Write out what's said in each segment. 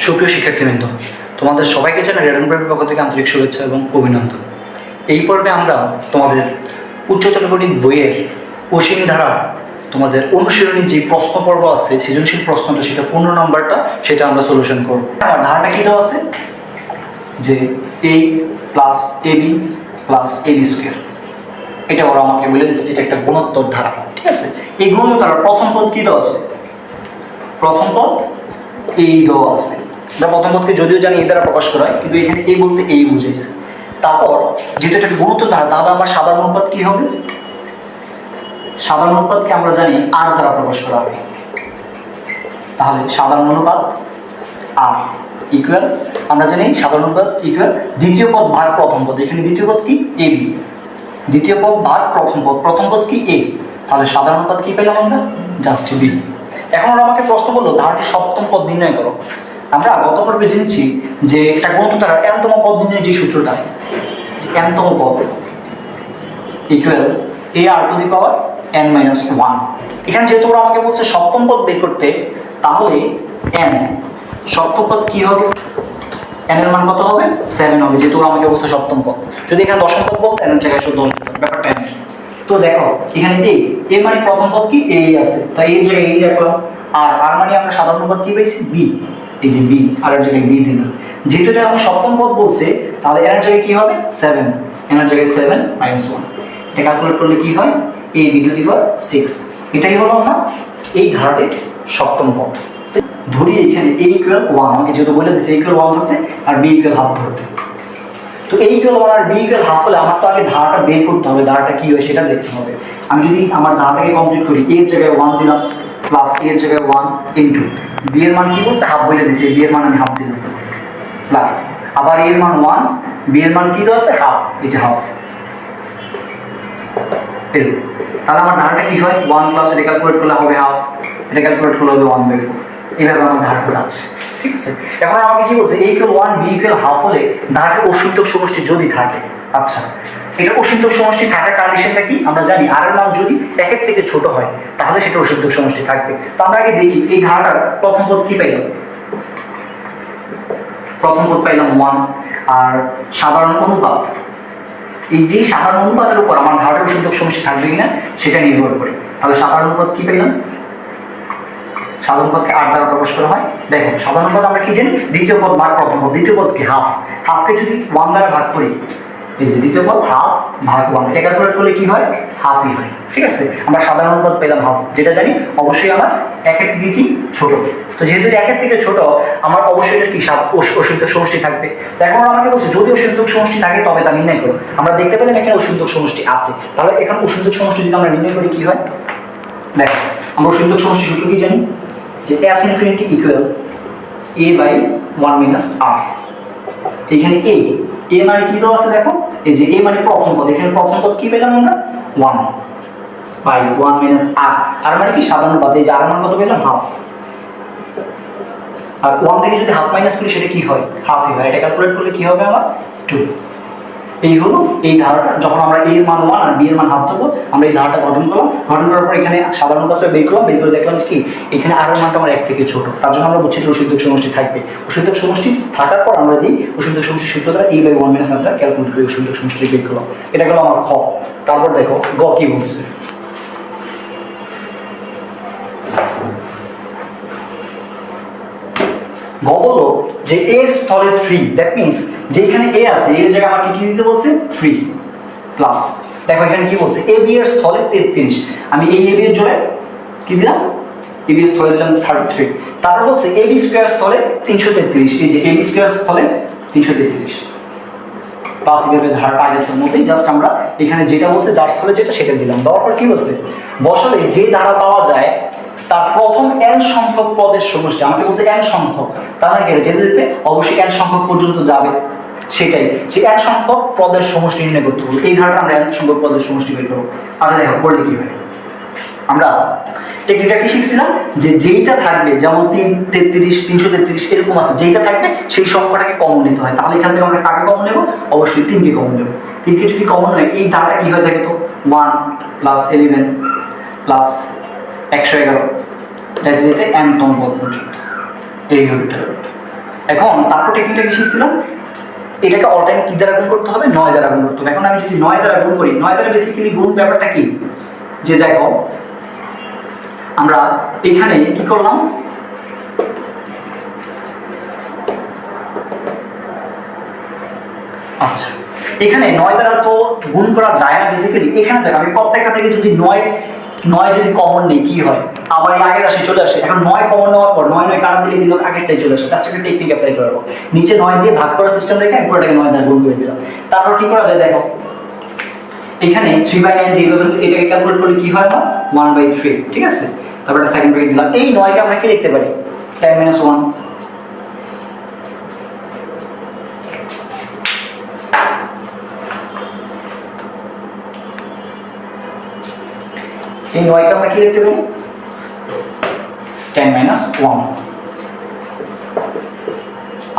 সুপ্রিয় শিক্ষার্থীবৃন্দ, তোমাদের সবাইকে জানাই রেডন প্রাইভেট পক্ষ থেকে আন্তরিক শুভেচ্ছা এবং অভিনন্দন। এই পর্বে আমরা তোমাদের উচ্চতর গণিত বইয়ের অসীম ধারা তোমাদের অনুশীলনী যে প্রশ্ন পর্ব আছে, সৃজনশীল প্রশ্নটা, সেটা 15 নম্বরটা, সেটা আমরা সলিউশন করব। আমার ধারাটা কি দেওয়া আছে যে a plus ab plus ab square, এটা ওরা আমাকে বলে দিচ্ছে যেটা একটা গুণোত্তর ধারা। ঠিক আছে, এই গুণোত্তর ধারার প্রথম পদ কি দেওয়া আছে? প্রথম পদ এই দেওয়া আছে। আমরা প্রথম পদকে যদিও জানি এই দ্বারা প্রকাশ করা হয়, কিন্তু এখানে এই বলতে এই বুঝাইছে। তারপর যেহেতু এটা গুণোত্তর ধারা, তাহলে আমার সাধারণ অনুপাত কি হবে? সাধারণ অনুপাতকে আমরা জানি আর দ্বারা প্রকাশ করা হবে। তাহলে সাধারণ অনুপাত আর ইকুয়াল, আমরা জানি সাধারণ অনুপাত ইকুয়াল দ্বিতীয় পদ ভাগ প্রথম পদ। এখানে দ্বিতীয় পদ কি? A B. দ্বিতীয় পদ ভাগ প্রথম পদ, প্রথম পদ কি? এ। তাহলে সাধারণ অনুপাত কি পেলাম আমরা? Just B. এখন ওরা আমাকে প্রশ্ন করলো ধারাটির সপ্তম পদ নির্ণয় করো। আমরা গত পর্বে জেনেছি যে একটা গুণোত্তর ধারার n-তম পদ নির্ণয়ের যে সূত্রটা, n-তম পদ equal a r to the power n-1। এখানে যেহেতু ওরা আমাকে বলছে সপ্তম পদ বের করতে, তাহলে n সপ্তম পদ কি হবে? n এর মান কত হবে? 7 হবে, যেহেতু ওরা আমাকে বলছে সপ্তম পদ। যদি এখানে দশম পদ বলতো n এর জায়গায় শুধু 10 হতো, ব্যাপারটা এমন। তো দেখো এখানে a মানে প্রথম পদ কি? a আছে, তাই এর জায়গায় a রাখলাম। আর মানে আমরা সাধারণ পদ কি পাইছি? b। এই যে b, আর এর জায়গায় b দিলাম। যেহেতু এটা আমি সপ্তম পদ বলছে, তাহলে এর জায়গায় কি হবে? 7। এর জায়গায় 7 - 1। এটা ক্যালকুলেট করলে কি হয়? a b টু দি পাওয়ার 6। এটাই হলো না এই ধারাটির সপ্তম পদ। ধরি এখানে a ইকুয়াল 1, আমাকে যেহেতু বলে দিয়েছে a ইকুয়াল 1 ধরতে আর b ইকুয়াল হাফ ধরতে। তো a ইকুয়াল 1 আর b ইকুয়াল হাফ হলে আমার তো আগে ধারাটা বের করতে হবে, ধারাটা কি হয় সেটা দেখতে হবে। আমি যদি আমার ধারাটাকে কমপ্লিট করি, a এর জায়গায় 1 দিলাম প্লাস a এর জায়গায় 1 ইনটু b এর মান কি বলছে? হাফ বলে দিয়েছে, b এর মান আমি হাফ দিলাম প্লাস আবার a এর মান 1, b এর মান কি দেওয়া আছে? হাফ। এই যে হাফ। তাহলে আমার ধারাটা কি হয়? 1 প্লাস এটা ক্যালকুলেট করলে হবে হাফ, এটা ক্যালকুলেট করলে হবে 1/4। এইভাবে আমার ধারাটা যাচ্ছে। ঠিক আছে, এখন আমাকে কি বলছে? a equal 1 b equal half হলে ধারাটির অসীমতক সমষ্টি যদি থাকে, আচ্ছা এটা অসীমতক সমষ্টি থাকার কন্ডিশনটা কি? আমরা জানি আর এর মান যদি একের থেকে ছোট হয় তাহলে সেটা অসীমতক সমষ্টি থাকবে। তো আমরা আগে দেখি এই ধারাটার প্রথম পদ কি পাইলাম? প্রথম পদ পাইলাম 1। আর সাধারণ অনুপাত, এই যে সাধারণ অনুপাতের উপর আমার ধারাটার অসীমতক সমষ্টি থাকবে কিনা সেটা নির্ভর করে। তাহলে সাধারণ অনুপাত কি পেলাম? সাধারণ পদকে আর দ্বারা প্রকাশ করা হয়। দেখো সাধারণ পদ আমরা কি জানি? দ্বিতীয় পদ ভাগ প্রথম পদ। দ্বিতীয় পদকে হাফ, হাফকে যদি 1 দ্বারা ভাগ করি, এই যে দ্বিতীয় পদ হাফ ভাগ 1, এটা ক্যালকুলেট করলে কি হয়? হাফই হয়। ঠিক আছে, আমরা সাধারণ পদ পেলাম হাফ, যেটা জানি অবশ্যই আমার একের থেকে কি ছোট। তো যেহেতু একের থেকে ছোট, আমার অবশ্যই এটা কি অসীমতক সমষ্টি থাকবে। তো এখন আমাকে বলছে যদি অসীমতক সমষ্টি থাকে তবে তা নির্ণয় করো। আমরা দেখতে পেলাম এখানে অসীমতক সমষ্টি আছে, তাহলে এখন অসীমতক সমষ্টি যদি আমরা নির্ণয় করি কি হয়? দেখো আমরা অসীমতক সমষ্টি সূত্র কি জানি? যে s infinity equal a by 1 minus r। এখানে a মানে কি দেওয়া আছে? দেখো এই যে a মানে প্রথম পদ, এখানে প্রথম পদ কি পেলাম আমরা? 1 বাই 1 মাইনাস r। আর মানে কি? সাধারণ পদ। এই যে r মান কত পেলাম? হাফ। আর 1 থেকে যদি হাফ মাইনাস করি সেটা কি হয়? হাফই হয়। এটা ক্যালকুলেট করলে কি হবে আমার? 2। এই হলো এই ধারাটা। যখন আমরা a এর মান 1 আর b এর মান হাফ দেবো, আমরা এই ধারাটা গঠন করলাম। গঠন করার পর এখানে সাধারণ পদটা বের করলাম, বের করে দেখলাম কি এখানে r এর মানটা আমার 1 থেকে ছোট। তার জন্য আমরা বুঝছি অসীমতক সমষ্টি থাকবে। অসীমতক সমষ্টি থাকার পর আমরা যে অসীমতক সমষ্টির সূত্র দ্বারা a by 1 minus r calculate করে অসীমতক সমষ্টি বের করলাম। এটা গেল আমার খ। তারপর দেখো গ কি বলছে। গ বলো যে a এর স্থলে 3, দ্যাট মিন্স যে এখানে a আছে, এর জায়গায় আমাকে কি দিতে বলছে? 3 প্লাস দেখো এখানে কি বলছে? a b এর স্থলে 33। আমি এই a b এর জোড়ায় কি দিলাম? a b এর স্থলে দিলাম 33। তারপর বলছে a b স্কয়ার স্থলে 333। এই যে a b স্কয়ার স্থলে 333 প্লাস এভাবে ধারাটা আগের মতোই, জাস্ট আমরা এখানে যেটা বলছে যার স্থলে যেটা সেটা দিলাম। দেওয়ার পর কি বলছে? বসালে যে ধারা পাওয়া যায় তার প্রথম n সংখ্যক পদের সমষ্টি। আমাকে বলছে n সংখ্যক, তার মানে যেতে যেতে অবশ্যই n সংখ্যক পর্যন্ত যাবে, সেটাই যে n সংখ্যক পদের সমষ্টি নির্ণয় করতে হবে। এই ধারাটা আমরা n সংখ্যক পদের সমষ্টি বের করবো। আচ্ছা দেখো করলে কি হয়? আমরা টেকনিকটা কি শিখছিলাম? যে যেইটা থাকবে, যেমন 333 333 এরকম আছে, যেইটা থাকবে সেই সংখ্যাটাকে কমন নিতে হয়। তাহলে এখান থেকে আমরা কাকে কমন নেব? অবশ্যই 3 কে কমন নেব। 3 কে যদি কমন হয় এই ধারাটা কি হয়ে থাকে? তো 1 প্লাস 11 প্লাস 111 যেতে n তম পদ পর্যন্ত। এই হবে। এখন তারপর টেকনিকটা কি শিখছিলাম, এটাকে অল টাইম কি দ্বারা গুণ করতে হবে, 9 দ্বারা গুণ করতে হবে। এখন আমি যদি 9 দ্বারা গুণ করি, 9 দ্বারা বেসিক্যালি গুণ ব্যাপারটা কি, যে দেখো আমরা এখানে কি করলাম, আচ্ছা এখানে 9 দ্বারা তো গুণ করা যায় না বেসিক্যালি। এখানে দেখো আমি প্রত্যেকটা থেকে যদি 9 যদি কমন নেই কি হয়, আবার এই আগের রাশি চলে আসে। এখন 9 কমন নেওয়ার পর 9 কাটা দিলে কিন্তু আগেরটাই চলে আসে। জাস্ট একটা টেকনিক অ্যাপ্লাই করবো, নিচে 9 দিয়ে ভাগ করার সিস্টেম রেখে পুরোটাকে 9 দ্বারা গুণ করে দিলাম। তারপর কি করা যায় দেখো, এখানে 3/9 যেভাবে এটাকে ক্যালকুলেট করলে কি হয়, 1/3, ঠিক আছে। তারপর একটা সেকেন্ড ব্র্যাকেট দিলাম। এই 9 কে আমরা কি লিখতে পারি, 10 - 1। এই 9 কে আমরা কি লিখতে পারি, 10 - 1।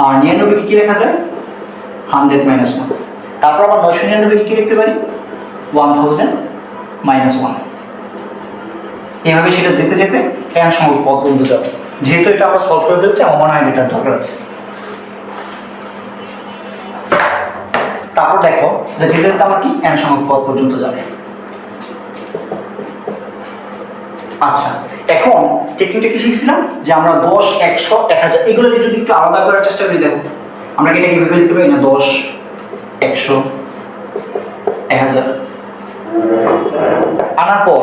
আর 99 কি লেখা যায়, 100 - 1। তারপর আবার 999 কি লিখতে পারি, 1000 - 1। এইভাবে সেটা যেতে যেতে n সংখ্যক পদ পর্যন্ত যাবে। যেহেতু এটা আমরা সলভ করে ফেলছি, আমার মনে হয় এটার দরকার আছে। তারপর দেখো যেতে যেতে আমার কি n সংখ্যক পদ পর্যন্ত যাবে। আচ্ছা এখন টেকনিকটা কি শিখছিলাম, যে আমরা 10, 100, 1000 এগুলোকে যদি একটু আলাদা করার চেষ্টা করি, দেখো আমরা কি এটা কিভাবে লিখতে পারি না, 10, 100, 1000 আনার পর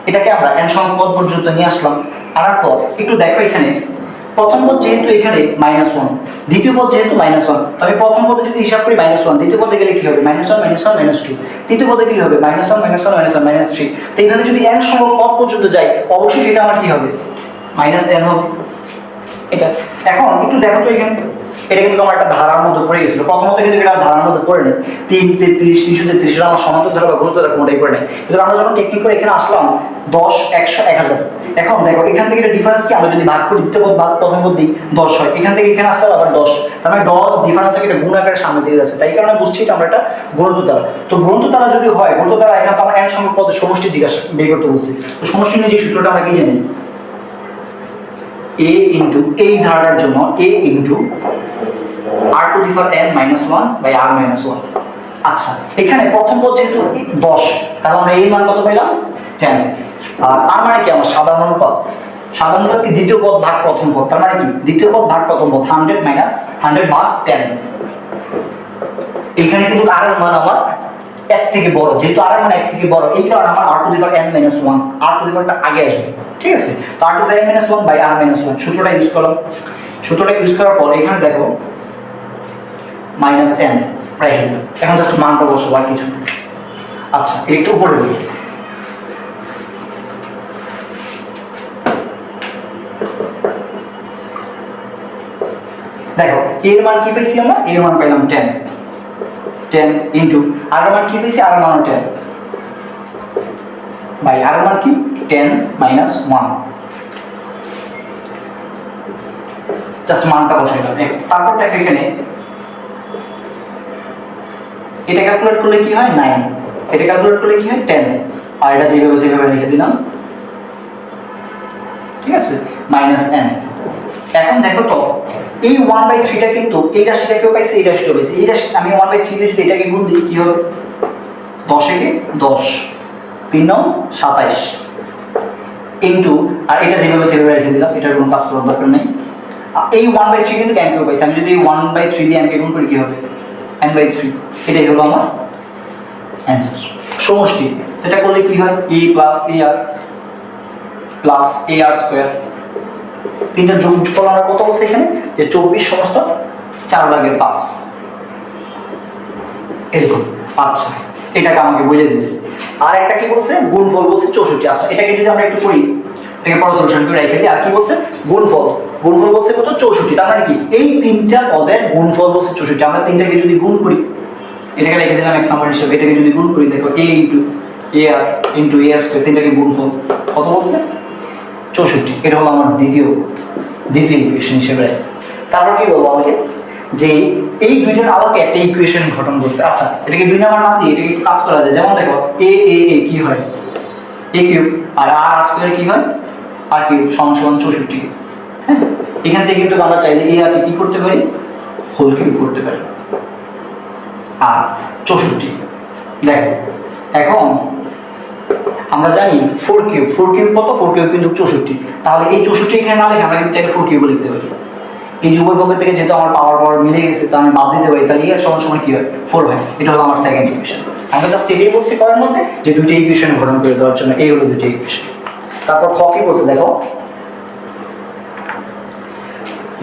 এটাকে আমরা n সংখ্যক পদ পর্যন্ত নিয়ে আসলাম। আনার পর একটু দেখো এখানে প্রথম পদ যেহেতু এখানে -1, দ্বিতীয় পদ যেহেতু -1, তবে প্রথম পদে যদি হিসাব করি -1, দ্বিতীয় পদে গেলে কি হবে, -1, -1, -2, তৃতীয় পদে কি হবে, -1, -1, -1, -3। তো এইভাবে যদি n সংখ্যক পদ পর্যন্ত যাই, অবশ্যই সেটা আমার কি হবে, -n হবে এটা। এখন একটু দেখো তো এখানে এটা কিন্তু আমার একটা ধারার মধ্যে পড়ে গেছিল। প্রথমত কিন্তু এটা ধারার মধ্যে পড়ে নেই, 3, 33, 333 এটা আমার সমান্তর ধারা বা গুরুত্ব ধারা কোনটাই পড়ে নেই। কিন্তু আমরা যখন টেকনিক করে এখানে আসলাম 10, 100, 1000, এখন দেখো এখান থেকে এটা ডিফারেন্স কি, আমরা যদি ভাগ করি দ্বিতীয় পদ ভাগ প্রথম পদ দিই 10 হয়, এখান থেকে এখানে আসতে আবার 10, তার মানে 10 ডিফারেন্স থেকে এটা গুণ আকারে সামনে দিয়ে যাচ্ছে। তাই কারণে বুঝছি এটা আমরা একটা গুণিত দ্বারা। তো গুণিত দ্বারা যদি হয়, গুণিত দ্বারা এখানে তো আমরা n সংখ্যক পদের সমষ্টি জিজ্ঞাসা বের করতে বলছি। তো সমষ্টি নিয়ে যে সূত্রটা আমরা কি জানি, a ইনটু এই ধারাটার জন্য a ইনটু r⁻n-1/r-1। আচ্ছা এখানে প্রথম পদ যেহেতু 10, তাহলে আমরা এই মান কত পেলাম, 10। আর r মানে কি, আমার সাধারণ অনুপাত। সাধারণ অনুপাত কি, দ্বিতীয় পদ ভাগ প্রথম পদ, তার মানে কি দ্বিতীয় পদ ভাগ প্রথম পদ, 100 - 100/10। এখানে কিন্তু r এর মান আমার 1 থেকে বড়, যেহেতু r এর মান 1 থেকে বড়, এই কারণে আমার r⁻n-1, r⁻ আগে আসবে, ঠিক আছে। তো r⁻n-1/r-1 সূত্রটা ইউজ করলাম। সূত্রটা ইউজ করার পর এখানে দেখো -n রাইট। এখন জাস্ট মানটা বসাবো, আর কিছু। আচ্ছা একটু উপরে বলি, দেখো এর মান কি পেয়েছি আমরা, এর মান পেলাম 10 ইনটু আর মান কি পেয়েছি, আর মান 10 বাই আর মান কি 10 - 1। জাস্ট মানটা বসাইলাম। তারপর দেখো এখানে এটা ক্যালকুলেট করলে কি হয়, 9, এটা ক্যালকুলেট করলে কি হয়, 10, আর এটা যেভাবে রেখে দিলাম, ঠিক আছে, -n। এখন দেখো তো এই 1/3টা কিন্তু এই রাশিটাকেও পাইছে, এই রাশিটাও পাইছে। এই রাশি আমি 1/3 দিয়ে যদি এটাকে গুণ দিই কি হবে, 10 একে 10, 3 9 27 ইনটু, আর এটা যেভাবে রেখে দিলাম, এটার কোনো কাজ করার দরকার নেই। এই 1/3 কিন্তু ক্যানকেও পাইছে, আমি যদি এই 1/3 দিয়ে এমকে গুণ করি কি হবে, n/3। এটাই হলো আমার অ্যান্সার, সমষ্টি। এটা করলে কি হয়, a প্লাস ar² তিনটা যোগ করলে আমরা কত বলছি এখানে, যে 24 সমস্ত 4/5 এরকম। আচ্ছা এটাকে আমাকে বুঝে দিয়েছে। আর একটা কি বলছে, গুণফল বলছে 64। আচ্ছা এটাকে যদি আমরা একটু করি, এটাকে পরে সলিউশন করে রেখে দিই। আর কি বলছে, গুণফল বলছে কত, 64। তার মানে কি এই তিনটা পদের গুণফল বলছে 64। আমরা তিনটাকে যদি গুণ করি, এটাকে রেখে দিলাম 1 নম্বর হিসেবে। এটাকে যদি গুণ করি, দেখো a into ar into ar², তিনটাকে গুণফল কত বলছে, 64। এটা হলো আমার দ্বিতীয় ইকুয়েশন হিসেবে। তারপর কি বলবো আমাকে, যে এই দুইটার আলোকে একটা ইকুয়েশন গঠন করতে। আচ্ছা এটাকে 2 নাম্বার না দিয়ে এটাকে একটু কাজ করা যায়। যেমন দেখো a কি হয়, a কিউব, আর r² কি হয়, r কিউব, সমান 64। হ্যাঁ, এখান থেকে কিন্তু আমরা চাইলে এই আর কি করতে পারি, হোল কিউব করতে পারি। আর 64 দেখো এখন আমরা জানি 4 কিউব কত, 4 কিউব কিন্তু 64। তাহলে এই 64 এখানে না লিখে আমরা কিন্তু চাইলে 4 কিউব লিখতে পারি। এই যে উভয় পক্ষ থেকে যেহেতু আমার পাওয়ার মিলে গেছে, তো আমি বাদ দিতে পারি, তাহলে এর সমান কি হয়, 4 হয়। এটা হলো আমার সেকেন্ড ইকুয়েশন। আমি জাস্ট এটাই বলছি করার মধ্যে যে দুইটা ইকুয়েশন গঠন করে দেওয়ার জন্য, এই হলো দুইটা ইকুয়েশন। তারপর খ কি বলছে দেখো,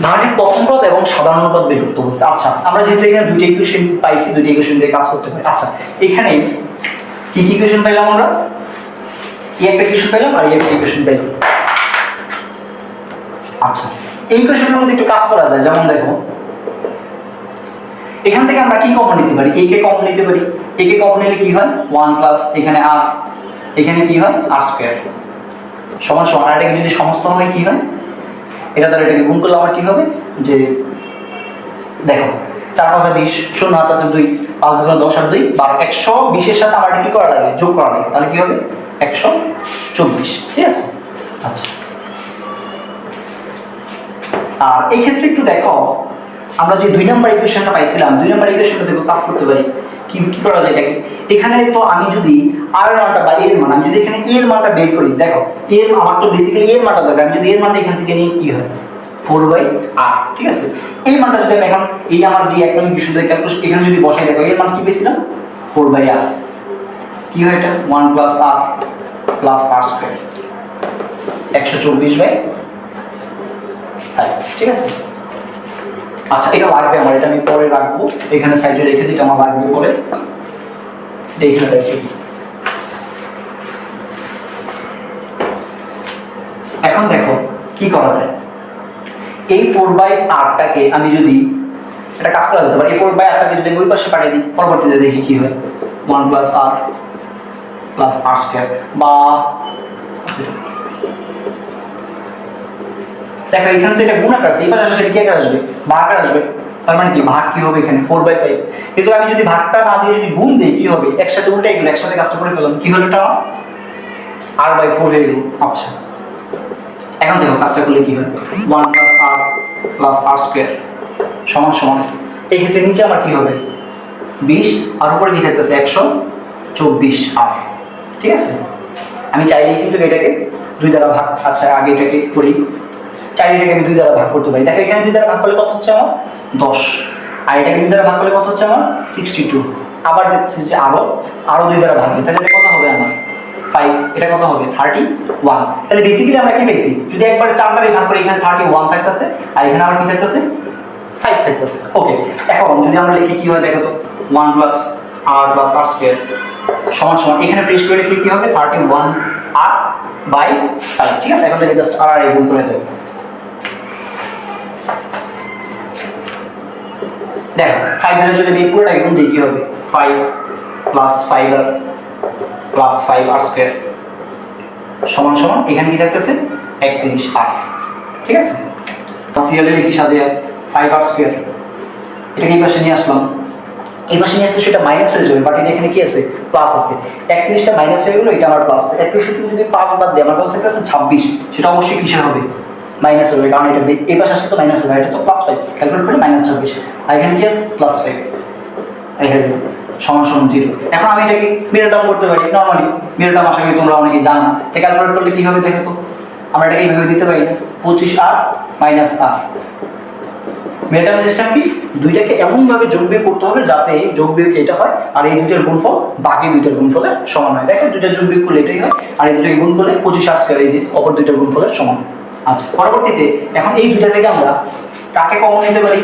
ধারণের প্রথম পদ এবং সাধারণ পদ বের করতে বলছে। আচ্ছা আমরা যেহেতু এখানে দুইটা ইকুয়েশন পাইছি, দুইটা ইকুয়েশন দিয়ে কাজ করতে পারি। আচ্ছা এখানে কি কি ইকুয়েশন পাইলাম আমরা, এই একটা ইকুয়েশন পাইলাম আর এই একটা ইকুয়েশন পাইলাম। আচ্ছা এই ইকুয়েশনের মধ্যে একটু কাজ করা যায়, যেমন দেখো এখান থেকে আমরা কি কমন নিতে পারি, একে কমন নিতে পারি। একে কমন নিলে কি হয়, 1 প্লাস এখানে আর এখানে কি হয় আর স্কয়ার সমান সমান। আর এটাকে যদি সমস্ত হয় কি হয়, এটা দ্বারা এটাকে গুণ করলে আমার কি হবে, যে দেখো 4 5 20, 0 হাত আছে 2, 5 2 10 আর 2 12, 120 এর সাথে আমার কি করা লাগে, যোগ করা লাগে। তাহলে কি হবে 124, ঠিক আছে। আচ্ছা আর এই ক্ষেত্রে একটু দেখো, আমরা যে 2 নাম্বার ইকুয়েশনটা পাইছিলাম, 2 নাম্বার ইকুয়েশনটা দেখো কাজ করতে পারি। কি করা যায় এটাকে, এখানে তো আমি যদি আর এর মানটা বা এর মান, আমি যদি এখানে এর মানটা বের করি, দেখো এর আমার তো বেসিক্যালি এর মানটা দরকার। আমি যদি এর মানটা এখান থেকে নিয়ে কি হয় 4/r, ঠিক আছে। এই মানটা যদি আমি এখন এই আমার যে এক নম্বর ইকুয়েশন থেকে ক্যালকুলেশন এখানে যদি বসাই, দেখো এর মান কি পেয়েছিলাম 4/r, কি হয় এটা 1 plus r plus r square 124/5, ঠিক আছে। আচ্ছা এটা লাগবে আমার, এটা আমি পরে রাখবো, এখানে সাইডে রেখে দিই, এটা আমার লাগবে পরে, এখানে রেখে দিই। এখন দেখো কি করা যায়, এই 4/r-টাকে আমি যদি এটা কাজ করা যেতে পারে, এই 4/r-টাকে যদি ওই পাশে পাঠিয়ে দিই, পরবর্তীতে দেখি কি হয় 1 plus r plus r square, বা দেখো এখানে তো এটা গুণ আকার আছে, এই পাশে আসলে কি আকার আসবে, ভাগ আকার আসবে। তার মানে কি ভাগ কি হবে এখানে 4/5। কিন্তু আমি যদি ভাগটা না দিয়ে যদি গুণ দেই কি হবে, একসাথে উল্টে এগুলো একসাথে কাজটা করে ফেললাম, কি হলো এটা r/4 হয়ে গেল। আচ্ছা এখন দেখো কাজটা করলে কি হয় 1 plus r plus r square সমান সমান, এই ক্ষেত্রে নিচে আমার কি হবে 20 আর উপরে কি থাকতেছে 124r, ঠিক আছে। আমি চাইলে কিন্তু এটাকে 2 দ্বারা ভাগ, আচ্ছা আগে এটাকে করি, চাইলে এটাকে আমি 2 দ্বারা ভাগ করতে পারি। দেখো এখানে 2 দ্বারা ভাগ করলে কত হচ্ছে আমার 10, আর এটাকে 2 দ্বারা ভাগ করলে কত হচ্ছে আমার 62। আবার দেখতেছি যে আরো 2 দ্বারা ভাগ, তাহলে এটা কত হবে আমার 5, এটা কত হবে 31। তাহলে বেসিক্যালি আমরা কি পেয়েছি, যদি একবারে 4 দ্বারা ভাগ করি এখানে 31 থাকতেছে আর এখানে আবার কি থাকতেছে 5 থাকতেছে। ওকে এখন যদি আমরা লিখি কি হয় দেখো তো 1 plus r plus r square সমান সমান, এখানে ফ্রেশ করে লিখলে কি হবে 31r/5, ঠিক আছে। এখন থেকে জাস্ট r গুণ করে দেব, দেখো 5 দ্বারা যদি আমি পুরোটা গুণ দিই কি হবে 5 plus 5r plus 5r square সমান সমান, এখানে কি থাকতেছে 31r, ঠিক আছে। সিরিয়ালে লিখি সাজিয়ে 5r স্কয়ার, এটাকে এই পাশে নিয়ে আসলাম, এই পাশে নিয়ে আসলে সেটা মাইনাস হয়ে যাবে, বাট এটা এখানে কি আছে প্লাস আছে। 31টা মাইনাস হয়ে গেল, এটা আমার প্লাস। 31 থেকে যদি 5 বাদ দিই আমার কত থাকতেছে 26, সেটা অবশ্যই কিসের হবে মাইনাস হবে, কারণ এটা এই পাশে আসলে তো মাইনাস হবে, এটা তো +5 ক্যালকুলেট করলে -26, আর এখানে কি আছে +5, এখানে সমান সমান 0। এখন আমি এটাকে মিডল টার্ম করতে পারি, নরমালি মিডল টার্ম আশা করি তোমরা অনেকেই জানো, তো ক্যালকুলেট করলে কি হবে দেখো তো, আমরা এটাকে এইভাবে দিতে পারি 25r minus r। Middle term system কি, দুইটাকে এমন ভাবে যোগ বিয়োগ করতে হবে যাতে যোগ বিয়োগ এটা হয় আর এই দুইটার গুণফল বাকি দুইটার গুণফলের সমান হয়। দেখো দুইটা যোগ বিয়োগ করলে এটাই হয়, আর এই দুইটাকে গুণ করলে 25r স্কয়ার, এই যে অপর দুইটার গুণফলের সমান। আচ্ছা পরবর্তীতে এখন এই দুইটা থেকে আমরা কাকে কমন নিতে পারি,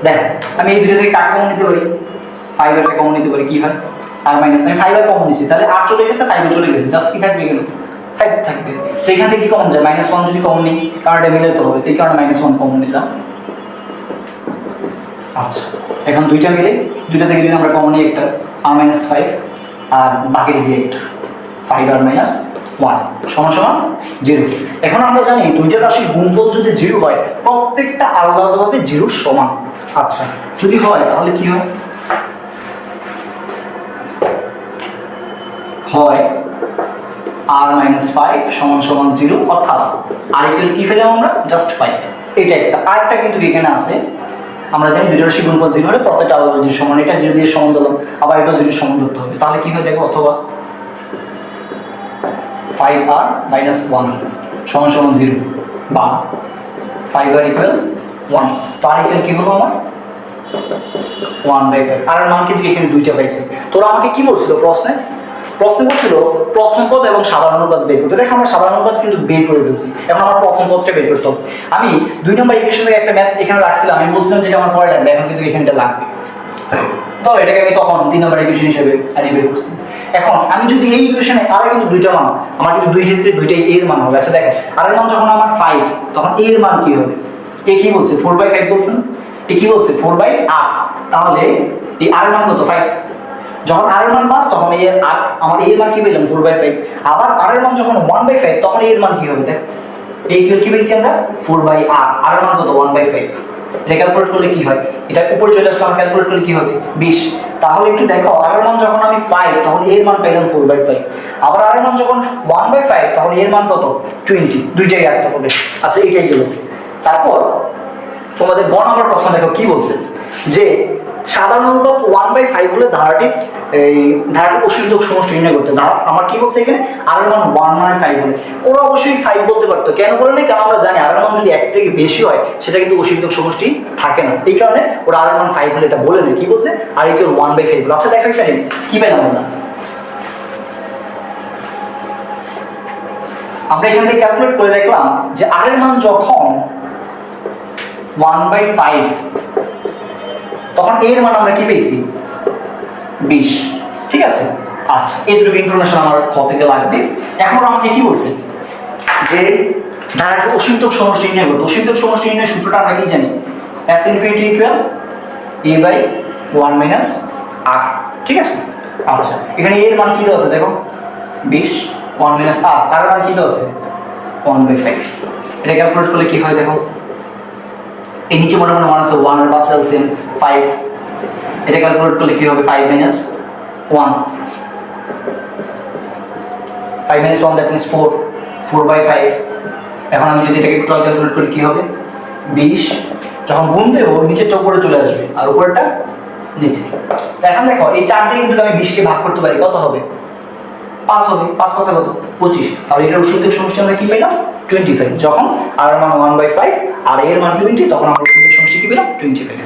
দেখো আমি এই দুইটা থেকে কাকে কমন নিতে পারি 5 এর কমন নিতে পারি, কি হয় r মাইনাস, আমি 5 এর কমন নিছি, তাহলে r চলে গেছে 5 এ চলে গেছে, জাস্ট কি থাকবে এখানে 5 থাকবে। তো এখান থেকে কি কমন যায় -1 যদি কমন নিই, কারণ এটা মিলাতে হবে, এই কারণে -1 কমন নিলাম। আচ্ছা এখন দুইটা মিলে, দুইটা থেকে যদি আমরা কমন নিই একটা r-5 আর বাকির দিয়ে একটা 5r - 1 সমান সমান 0। এখন আমরা জানি দুইটা রাশির গুণফল যদি 0 হয় প্রত্যেকটা আলাদাভাবে 0 সমান। আচ্ছা যদি হয় তাহলে কি হয়, আর মাইনাস 5 সমান সমান 0, অর্থাৎ আর ইকুয়াল কি পেলাম আমরা জাস্ট 5। এটা একটা। আরেকটা কিন্তু এখানে আছে, আমরা জানি দুটো রাশি গুণফল 0 হলে প্রত্যেকটা আলাদা 0 সমান, এটা 0 দিয়ে সমান দিলাম, আবার এটা 0 সমান ধরতে হবে, তাহলে কি হয়ে যাবে? অথবা 5r মাইনাস 1 সমান সমান 0 বা 5r ইকুয়াল 1। তো আর ইকুয়াল কি হলো আমার 1/5। আর মান কিন্তু এখানে দুইটা পাইছে। তোরা আমাকে কি বলছিল প্রশ্নে বলছিল প্রথম পদ এবং সাধারণ পদ বের করতে। দেখো আমরা সাধারণ পদ কিন্তু বের করে ফেলছি, এখন আমার প্রথম পদটা বের করতে হবে। আমি 2 নম্বর ইকুয়েশন থেকে একটা ম্যাথ এখানে রাখছিলাম, আমি বলছিলাম যেটা আমার পরে লাগবে, এখন কিন্তু এখানে এটা লাগবে। তো এটাকে আমি তখন 3 নম্বর ইকুয়েশন হিসেবে আনি বের করছি। এখন আমি যদি এই ইকুয়েশনে আর কিন্তু দুইটা মান, আমার কিন্তু দুই ক্ষেত্রে দুইটাই এর মান হবে। আচ্ছা দেখো, আর এর মান যখন আমার 5, তখন এর মান কি হবে? এ কি বলছে 4/5 বলছেন, এ কি বলছে 4/r, তাহলে এই আর এর মান কত 5। যখন আর এর মান 5 তখন এর আর আমার এর মান কি পেলাম 4/5। আবার আর এর মান যখন 1/5 তখন এর মান কি হবে? দেখ এই ইকুয়াল কি পেয়েছি আমরা 4/r, আর এর মান কত 1/5। এটা ক্যালকুলেট করলে কি হয়? এটা উপরে চলে আসলে আমরা ক্যালকুলেট করলে কি হবে 20। তাহলে একটু দেখো, আর এর মান যখন আমি 5 তখন এর মান পেলাম 4/5, আবার আর এর মান যখন 1/5 তখন এর মান কত 20। দুই জায়গায় একটা হবে। আচ্ছা এটাই গেল। তারপর তোমাদের গ নম্বর প্রশ্ন দেখো কি বলছে, যে সাধারণ অনুপাত 1/5 হলে ধারাটির অসীমযোগ সমষ্টি নির্ণয় করতে। আমার কি বলছে এখানে আর এর মান 1/5 হলে, ওরা অবশ্যই 5 বলতে পারতো, কেন বলে নাই? কারণ আমরা জানি আর এর মান যদি 1 থেকে বেশি হয় সেটা কিন্তু অসীমযোগ সমষ্টি থাকে না, এই কারণে ওরা আর এর মান 5 হলে এটা বলে নেই। কি বলছে? আর ইকুয়াল 1/5 বলে। আচ্ছা দেখো এখানে কি পেলাম আমরা এখান থেকে ক্যালকুলেট করে দেখলাম যে আর এর মান যখন 1/5 তখন এর মান আমরা কি পেয়েছি 20। ঠিক আছে। আচ্ছা এই দুটো ইনফরমেশন আমার খ থেকে লাগবে। এখন আমাকে কি বলছে যে ধারাটির অসীমযোগ সমষ্টি নির্ণয় করতে। অসীমযোগ সমষ্টি নির্ণয়ের সূত্রটা আমরা কি জানি? s infinity equal a/1 minus r। ঠিক আছে। আচ্ছা এখানে এর মান কি দেওয়া আছে দেখো 20, 1 মাইনাস r, তার মান কি দেওয়া আছে 1/5। এটা ক্যালকুলেট করলে কি হয় দেখো, এই নিচে মনে মনে মান আছে 1 আর 5 এলসিএম 5, এটা ক্যালকুলেট করলে কি হবে 5 মাইনাস 1, 5 মাইনাস 1 দ্যাট মিন্স 4/5। এখন আমি যদি এটাকে টোটাল ক্যালকুলেট করি কি হবে 20, যখন গুণ দেবো নিচেরটা উপরে চলে আসবে আর উপরেরটা নিচে। এখন দেখো এই 4 দিয়ে কিন্তু আমি 20 কে ভাগ করতে পারি, কত হবে 5 হবে, 5 5 কত 25। আর এটার অসীমযোগ সমষ্টি আমরা কি পেলাম 25। যখন আর এর মান 1/5 আর এর মান 20 তখন আমরা অসীমযোগ সমষ্টি কি পেলাম 25।